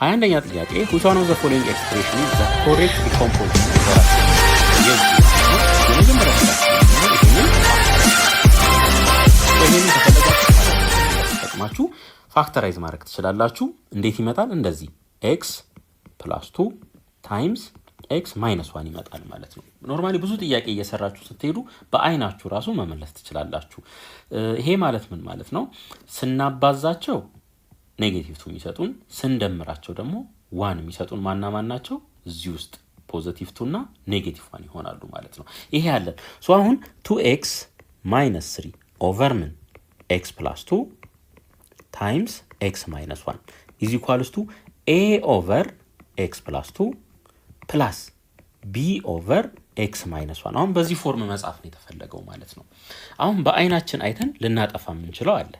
21ኛ ጥያቄ which one of the following expression is the correct decomposition ተጠቅማችሁ ፋክተራይዝ ማድረግ ትችላላችሁ። እንዴት ይመጣል? እንደዚህ x + 2 ታይምስ x - 1 ይመጣል ማለት ነው። ኖርማሊ ብዙ ጥያቄ እየሰራችሁ ስትሄዱ በአይናችሁ ራሱ መመለስ ትችላላችሁ። ይሄ ማለት ምን ማለት ነው? ስናባዛቸው ኔጌቲቭ 2 የሚሰጡን፣ ስንደምራቸው ደግሞ 1 የሚሰጡን ማን ናቸው? እዚህ ውስጥ ፖዚቲቭ 2 እና ኔጌቲቭ 1 ይሆናሉ ማለት ነው። ይሄ ያለን ሶ አሁን 2x - 3 ኦቨር ምን x + 2 ታይምስ x - 1 is equals to a over x + 2 ፕላስ b over x - 1 አሁን በዚህ ፎርም መጻፍ ነው የተፈለገው ማለት ነው። አሁን በአይናችን አይተን ልናጠፋ የምንችለው አለ።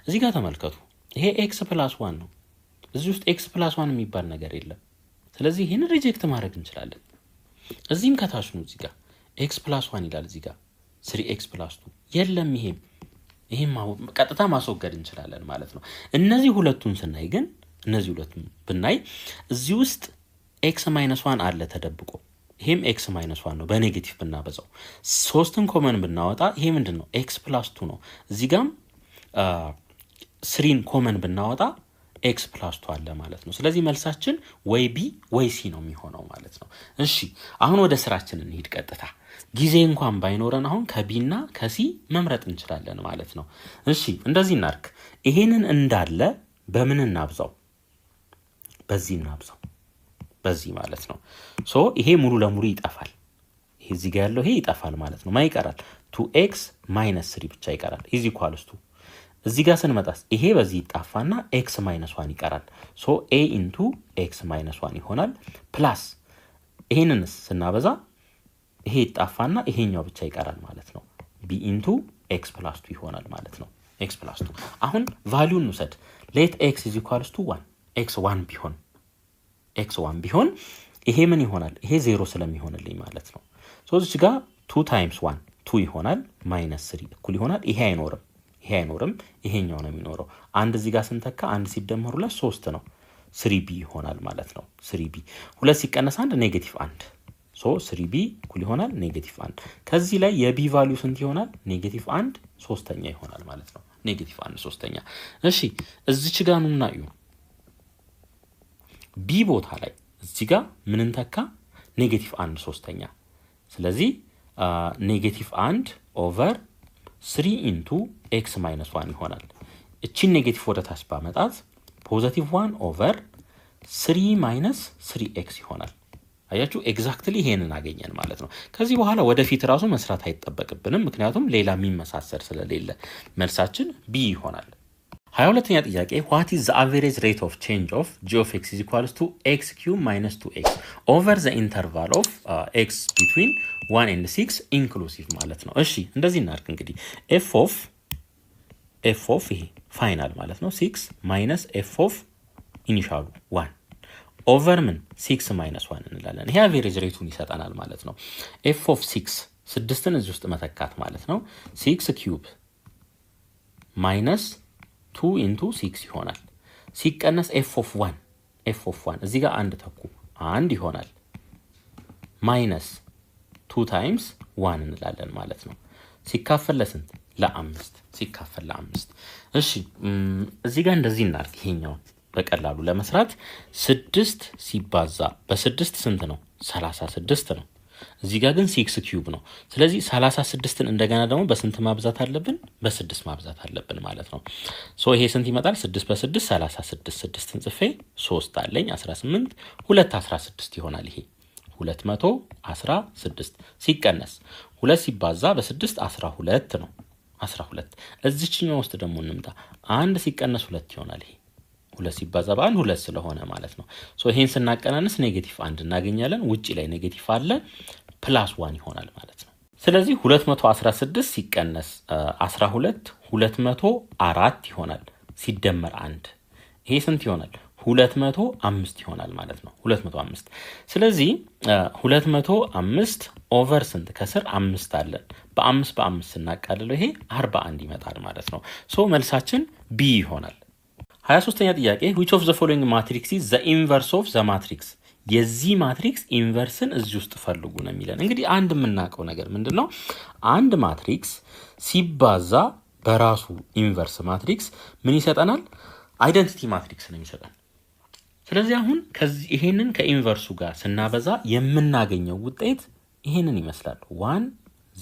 እዚህ ጋር ተመልከቱ። ይሄ x + 1 ነው። እዚህ ውስጥ x + 1 የሚባል ነገር የለም። ስለዚህ ይሄን ሪጀክት ማድረግ እንችላለን። እዚህም ከታች ነው እዚህ ጋር x + 1 ይላል። እዚህ ጋር 3x + 2 የለም። ይሄም ቀጥታ ማስወገድ እንችላለን ማለት ነው። እነዚህ ሁለቱን ስናይ ግን እነዚህ ሁለቱን ብናይ እዚህ ውስጥ x - 1 አለ ተደብቆ። ይሄም x - 1 ነው በኔጌቲቭ ብናበዛው። 3ን ኮመን ብናወጣ ይሄ ምንድነው? x + 2 ነው። እዚህ ጋርም 3ን ኮመን ብናወጣ x + 2 አለ ማለት ነው። ስለዚህ መልሳችን ወይ b ወይ c ነው የሚሆነው ማለት ነው። እሺ አሁን ወደ ስራችን እንሂድ ቀጥታ። ጊዜ እንኳን ባይኖረን አሁን ከb እና ከc መምረጥ እንችላለን ማለት ነው። እሺ እንደዚህ እናርክ። ይሄንን እንዳለ በምን እናብዛው? በዚህ እናብዛው። በዚህ ማለት ነው። ሶ ይሄ ሙሉ ለሙሉ ይጠፋል። ይሄ እዚህ ጋር ያለው ይሄ ይጠፋል ማለት ነው። ማን ይቀራል? 2x - 3 ብቻ ይቀራል is equals to እዚህ ጋር ስንመጣስ ይሄ በዚህ ይጣፋና x - 1 ይቀራል። ሶ a into x - 1 ይሆናል ፕላስ ይሄንንስ ስናበዛ ይሄ ይጣፋና ይሄኛው ብቻ ይቀራል ማለት ነው። b into x + 2 ይሆናል ማለት ነው። x + 2 አሁን ቫልዩን እንውሰድ። let x is equals to 1 x 1 ቢሆን ይሄ ምን ይሆናል? ይሄ 0 ስለሚሆንልኝ ማለት ነው። ሶ እዚህ ጋር 2 times 1 2 ይሆናል -3 እኩል ይሆናል። ይሄ አይኖርም ይሄኛው ነው የሚኖረው። አንድ እዚህ ጋር ስንተካ 1 ሲደመር 2 3 ነው 3b ይሆናል ማለት ነው። 3b 2 ሲቀነስ 1 -1 ሶ 3b እኩል ይሆናል -1። ከዚህ ላይ የb ቫልዩ ስንት ይሆናል? -1 ሶስተኛ ይሆናል ማለት ነው። -1 ሶስተኛ። እሺ እዚች ጋር ነው እናዩ b ቦታ ላይ እዚህ ጋር ምን እንተካ? -1 ሶስተኛ። ስለዚህ -1 ኦቨር 3 into x - 1 ይሆናል። እቺን ኔጌቲቭ ወደ ታች ባመጣት +1 ኦቨር 3 - 3x ይሆናል። አያችሁ ኤግዛክትሊ ይሄንን አገኘን ማለት ነው። ከዚህ በኋላ ወደፊት ራሱ መስራት አይጠበቅብንም፣ ምክንያቱም ሌላ የሚመሳሰል ስለሌለ መልሳችን b ይሆናል። 22ኛ ጥያቄ what is the average rate of change of g of x is equals to x³ - 2x over the interval of x between 1 and 6 inclusive ማለት ነው። እሺ እንደዚህ እናድርግ እንግዲህ f of ይሄ ፋይናል ማለት ነው 6 minus f of ኢኒሻሉ 1 over ምን 6 - 1 እንላለን። ይሄ average ሬቱን ይሰጠናል ማለት ነው። f of 6ን እዚህ ውስጥ መተካት ማለት ነው 6³ minus 2 into 6 ይሆናል። ሲቀነስ f of 1 እዚህ ጋር አንድ ተኩ 1 ይሆናል minus 2 times 1 እንላለን ማለት ነው። ሲካፈል ለስንት? ለ5 ሲካፈል ለ5። እሺ እዚህ ጋር እንደዚህ እናድርግ። ይሄኛው በቀላሉ ለመስራት 6 ሲባዛ በ6 ስንት ነው? 36 ነው። እዚህ ጋር ግን 6³ ነው። ስለዚህ 36ን እንደገና ደግሞ በስንት ማብዛት አለብን? በ6 ማብዛት አለብን ማለት ነው። ሶ ይሄ ስንት ይመጣል? 6 በ6 36 6ን ጽፌ 3 አለኝ 18 2 16 ይሆናል። ይሄ 216 ሲቀነስ 2 ሲባዛ በ6 12 ነው 12። እዚህኛው ውስጥ ደግሞ እንምጣ 1 ሲቀነስ 2 ይሆናል። ይሄ 2 ሲባዛ በ1 2 ስለሆነ ማለት ነው። ሶ ይሄን ስናቀናንስ -1 እናገኛለን። ውጪ ላይ ኔጌቲቭ አለ +1 ይሆናል ማለት ነው። ስለዚህ 216 ሲቀነስ 12 204 ይሆናል ሲደመር 1 ይሄ ስንት ይሆናል? 205 ይሆናል ማለት ነው። 205 ስለዚህ 205 ኦቨር ስንት ከስር 5 አለን። በ5 ስናቃልለው ይሄ 41 ይመጣል ማለት ነው። ሶ መልሳችን ቢ ይሆናል። 23ኛ ጥያቄ which of the following matrix is the inverse of the matrix? የዚህ ማትሪክስ ኢንቨርስን እዚህ ውስጥ ፈልጉ ነው የሚለን። እንግዲህ አንድ የምናውቀው ነገር ምንድነው? አንድ ማትሪክስ ሲባዛ በራሱ ኢንቨርስ ማትሪክስ ምን ይሰጠናል? አይደንቲቲ ማትሪክስ ነው የሚሰጠን። ስለዚህ አሁን ይሄንን ከኢንቨርሱ ጋር ስናበዛ የምናገኘው ውጤት ይሄንን ይመስላል። 1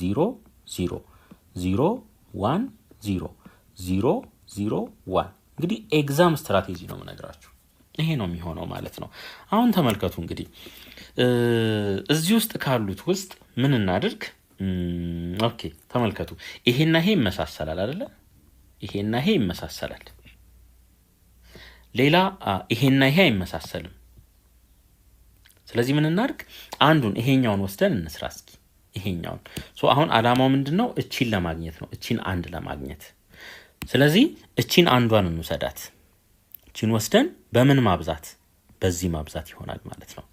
0 0 0 1 0 0 0 1 እንግዲህ ኤግዛም ስትራቴጂ ነው የምነግራችሁ። ይሄ ነው የሚሆነው ማለት ነው። አሁን ተመልከቱ እንግዲህ እዚህ ውስጥ ካሉት ውስጥ ምን እናድርግ? ኦኬ ተመልከቱ። ይሄና ይሄ ይመሳሰላል አይደለ? ይሄና ይሄ ይመሳሰላል። ሌላ ይሄና ይሄ አይመሳሰልም። ስለዚህ ምን እናድርግ? አንዱን ይሄኛውን ወስደን እንስራ እስኪ። ይሄኛውን አሁን አላማው ምንድነው? እቺን ለማግኘት ነው። እቺን አንድ ለማግኘት። ስለዚህ እቺን አንዷን እንውሰዳት። እቺን ወስደን በምን ማብዛት? በዚህ ማብዛት ይሆናል ማለት ነው።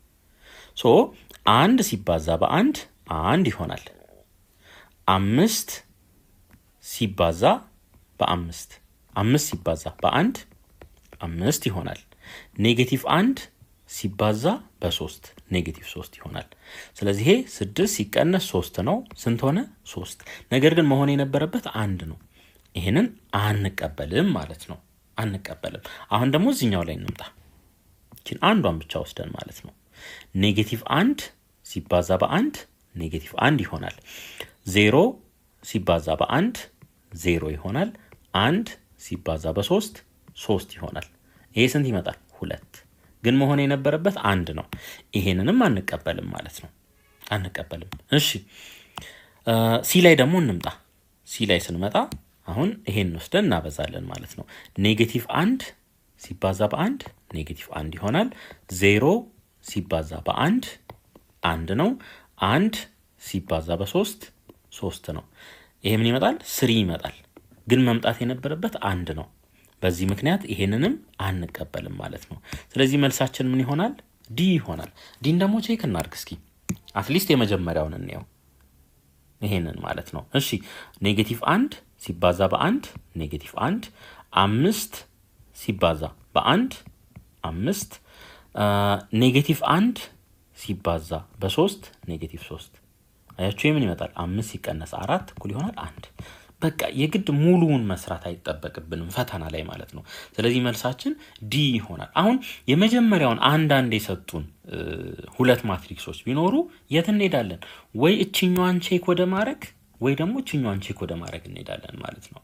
አንድ ሲባዛ በአንድ አንድ ይሆናል። 5 ሲባዛ በ5 5 ሲባዛ በአንድ 5 ይሆናል። -1 ሲባዛ በ3 -3 ይሆናል። ስለዚህ ይሄ 6 ሲቀነስ 3 ነው። ስንት ሆነ? 3። ነገር ግን መሆን የነበረበት አንድ ነው። ይሄንን አንቀበልም ማለት ነው። አንቀበልም። አሁን ደግሞ እዚህኛው ላይ እንምጣ። እቺን አንዷን ብቻ ወስደን ማለት ነው። -1 ሲባዛ በአንድ -1 ይሆናል። 0 ሲባዛ በአንድ 0 ይሆናል። 1 ሲባዛ በ3 3 ይሆናል። ይሄ ስንት ይመጣል? 2። ግን መሆን የነበረበት አንድ ነው። ይሄንንም አንቀበልም ማለት ነው። አንቀበልም። እሺ ሲ ላይ ደግሞ እንምጣ። ሲ ላይ ስንመጣ አሁን ይሄን ወስደን እናበዛለን ማለት ነው። -1 ሲባዛ በአንድ -1 ይሆናል። 0 ሲባዛ በአንድ 1 ነው። 1 ሲባዛ በ3 3 ነው። ይሄ ምን ይመጣል? 3 ይመጣል። ግን መምጣት የነበረበት አንድ ነው። በዚህ ምክንያት ይሄንንም አንቀበልም ማለት ነው። ስለዚህ መልሳችን ምን ይሆናል? ዲ ይሆናል። ዲን ደግሞ ቼክ እናድርግ እስኪ። አትሊስት የመጀመሪያውን እንየው። ይሄንን ማለት ነው። እሺ -1 ሲባዛ በአንድ -1 5 ሲባዛ በአንድ 5 -1 ሲባዛ በ3 -3 አያችሁ ምን ይመጣል? 5 ሲቀነስ 4 እኩል ይሆናል 1። በቃ የግድ ሙሉውን መስራት አይጠበቅብንም ፈተና ላይ ማለት ነው። ስለዚህ መልሳችን ዲ ይሆናል። አሁን የመጀመሪያውን አንድ የሰጡን ሁለት ማትሪክሶች ቢኖሩ የት እንሄዳለን? ወይ እቺኛዋን ቼክ ወደ ማድረግ ወይ ደግሞ እቺኛዋን ቼክ ወደ ማድረግ እንሄዳለን ማለት ነው።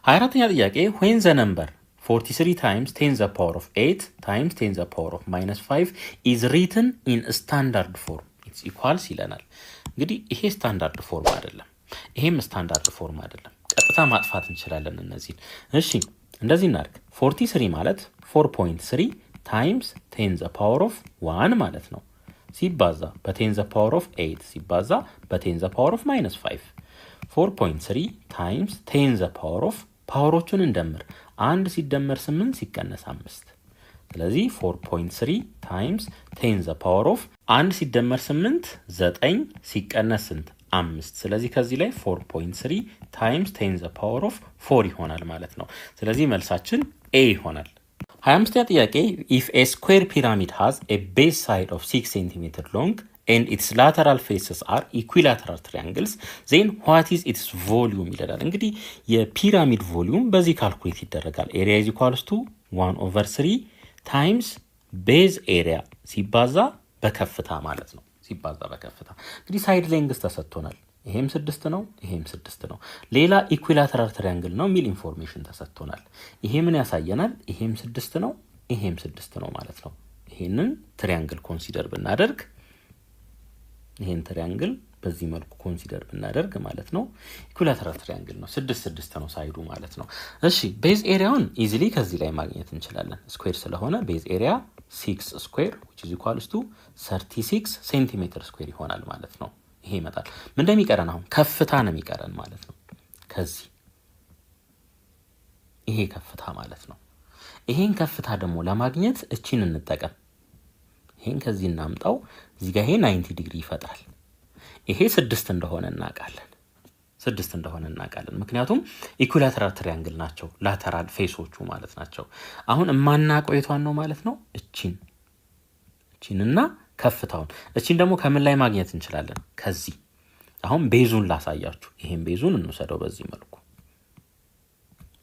24ኛ ጥያቄ when the number 43 times 10 the power of 8 times 10 the power of -5 is written in standard form it's equals ይለናል። እንግዲህ ይሄ ስታንዳርድ ፎርም አይደለም፣ ይሄም ስታንዳርድ ፎርም አይደለም። ቀጥታ ማጥፋት እንችላለን እነዚህን። እሺ እንደዚህ እናድርግ። 43 ማለት 4.3 times 10 the power of 1 ማለት ነው ሲባዛ በ10 the power of 8 ሲባዛ በ10 the power of -5 4.3 times 10 the power of ፓወሮቹን እንደምር 1 ሲደመር 8 ሲቀነስ 5 ስለዚህ 4.3 times 10 the power of 1 ሲደመር 8 9 ሲቀነስ 5 ስለዚህ ከዚህ ላይ 4.3 times 10 the power of 4 ይሆናል ማለት ነው። ስለዚህ መልሳችን A ይሆናል። 25ኛ ጥያቄ if a square pyramid has a base side of 6 cm long and its lateral faces are equilateral triangles then what is its volume ይላል። እንግዲህ የፒራሚድ ቮሊዩም በዚህ ካልኩሌት ይደረጋል። area is equals to 1/3 times base area ሲባዛ በከፍታ ማለት ነው። ሲባዛ በከፍታ እንግዲህ ሳይድ ሌንግዝ ተሰጥቶናል። ይሄም 6 ነው፣ ይሄም 6 ነው። ሌላ ኢኩዊላተራል ትራያንግል ነው ሚል ኢንፎርሜሽን ተሰጥቶናል። ይሄ ምን ያሳየናል? ይሄም 6 ነው፣ ይሄም 6 ነው ማለት ነው። ይሄንን ትራያንግል ኮንሲደር ብናደርግ ይሄን ትራያንግል በዚህ መልኩ ኮንሲደር ብናደርግ ማለት ነው ኢኩዊላተራል ትራያንግል ነው። 6 6 ነው ሳይዱ ማለት ነው። እሺ ቤዝ ኤሪያውን ኢዚሊ ከዚህ ላይ ማግኘት እንችላለን። ስኩዌር ስለሆነ ቤዝ ኤሪያ 6 ስኩዌር which is equals to 36 ሴንቲሜትር ስኩዌር ይሆናል ማለት ነው። ይሄ ይመጣል። ምን እንደሚቀረን አሁን ከፍታ ነው የሚቀረን ማለት ነው። ከዚህ ይሄ ከፍታ ማለት ነው። ይሄን ከፍታ ደግሞ ለማግኘት እቺን እንጠቀም። ይሄን ከዚህ እናምጣው። እዚህ ጋር ይሄ 90 ዲግሪ ይፈጥራል። ይሄ 6 እንደሆነ እናውቃለን። 6 እንደሆነ እናውቃለን። ምክንያቱም ኢኩላተራል ትሪያንግል ናቸው ላተራል ፌሶቹ ማለት ናቸው። አሁን የማናውቀው የቷን ነው ማለት ነው? እቺንና ከፍታውን። እቺን ደግሞ ከምን ላይ ማግኘት እንችላለን? ከዚህ። አሁን ቤዙን ላሳያችሁ። ይሄን ቤዙን እንውሰደው በዚህ መልኩ።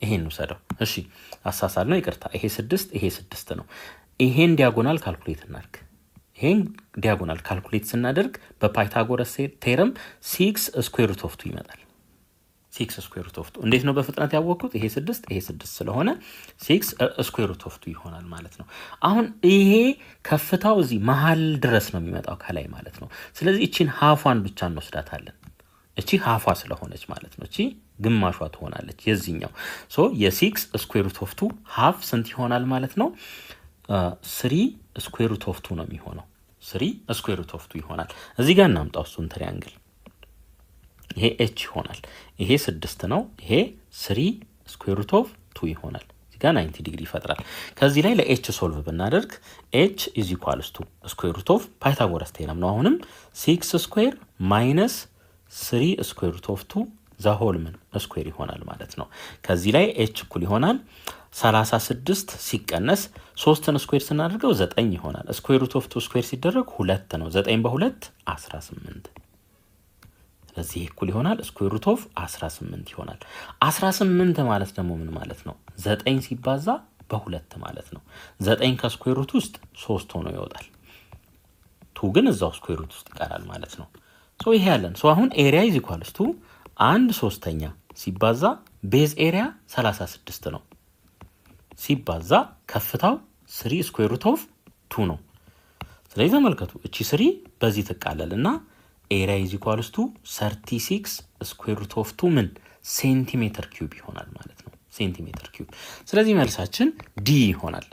ይሄን እንውሰደው። እሺ አሳሳል ነው ይቅርታ። ይሄ 6 ይሄ 6 ነው። ይሄን ዲያጎናል ካልኩሌት እናድርግ። ይሄን ዲያጎናል ካልኩሌት ስናደርግ በፓይታጎረስ ቴረም 6 ስኩዌር ሩት ኦፍ 2 ይመጣል። 6 ስኩዌር ሩት ኦፍ 2 እንዴት ነው በፍጥነት ያወቅኩት? ይሄ 6 ስለሆነ 6 ስኩዌር ሩት ኦፍ 2 ይሆናል ማለት ነው። አሁን ይሄ ከፍታው እዚህ መሃል ድረስ ነው የሚመጣው ከላይ ማለት ነው። ስለዚህ እቺን ሃፏን ብቻ እንወስዳታለን። እቺ ሃፏ ስለሆነች ማለት ነው። እቺ ግማሿ ትሆናለች የዚህኛው። ሶ የ6 ስኩዌር ሩት ኦፍ 2 ሃፍ ስንት ይሆናል ማለት ነው? 3 ስኩዌር ሩት ኦፍ 2 ነው የሚሆነው። 3 ስኩዌር ሩት ኦፍ 2 ይሆናል። እዚህ ጋር እናምጣው እሱን ትሪያንግል። ይሄ ኤች ይሆናል። ይሄ 6 ነው። ይሄ 3 ስኩዌር ሩት ኦፍ 2 ይሆናል። እዚህ ጋር 90 ዲግሪ ይፈጥራል። ከዚህ ላይ ለኤች ሶልቭ ብናደርግ ኤች ኢዝ ኢኳልስ ቱ ስኩዌር ሩት ኦፍ ፓይታጎረስ ቴረም ነው። አሁንም 6 ስኩዌር ማይነስ 3 ስኩዌር ሩት ኦፍ 2 ዘሆል ምን ስኩዌር ይሆናል ማለት ነው። ከዚህ ላይ ኤች እኩል ይሆናል 36 ሲቀነስ 3ን ስኩዌር ስናደርገው 9 ይሆናል። ስኩዌር ሩት ኦፍ 2 ስኩዌር ሲደረግ 2 ነው። 9 በ2 18። ስለዚህ እኩል ይሆናል ስኩዌር ሩት ኦፍ 18 ይሆናል። 18 ማለት ደግሞ ምን ማለት ነው? 9 ሲባዛ በ2 ማለት ነው። 9 ከስኩዌር ሩት ውስጥ 3 ሆኖ ይወጣል። 2 ግን እዛው ስኩዌር ሩት ውስጥ ይቀራል ማለት ነው። ሶ ይሄ ያለን ሶ አሁን ኤሪያ ኢዝ ኢኳልስ ቱ 1/3 ሲባዛ ቤዝ ኤሪያ 36 ነው ሲባዛ ከፍታው 3 ስኩዌር ሩት ኦፍ 2 ነው። ስለዚህ ተመልከቱ እቺ 3 በዚህ ትቃለልና ኤሪያ ኢዝ ኢኳልስ ቱ 36 ስኩዌር ሩት ኦፍ 2 ምን ሴንቲሜትር ኪዩብ ይሆናል ማለት ነው። ሴንቲሜትር ኪዩብ። ስለዚህ መልሳችን ዲ ይሆናል።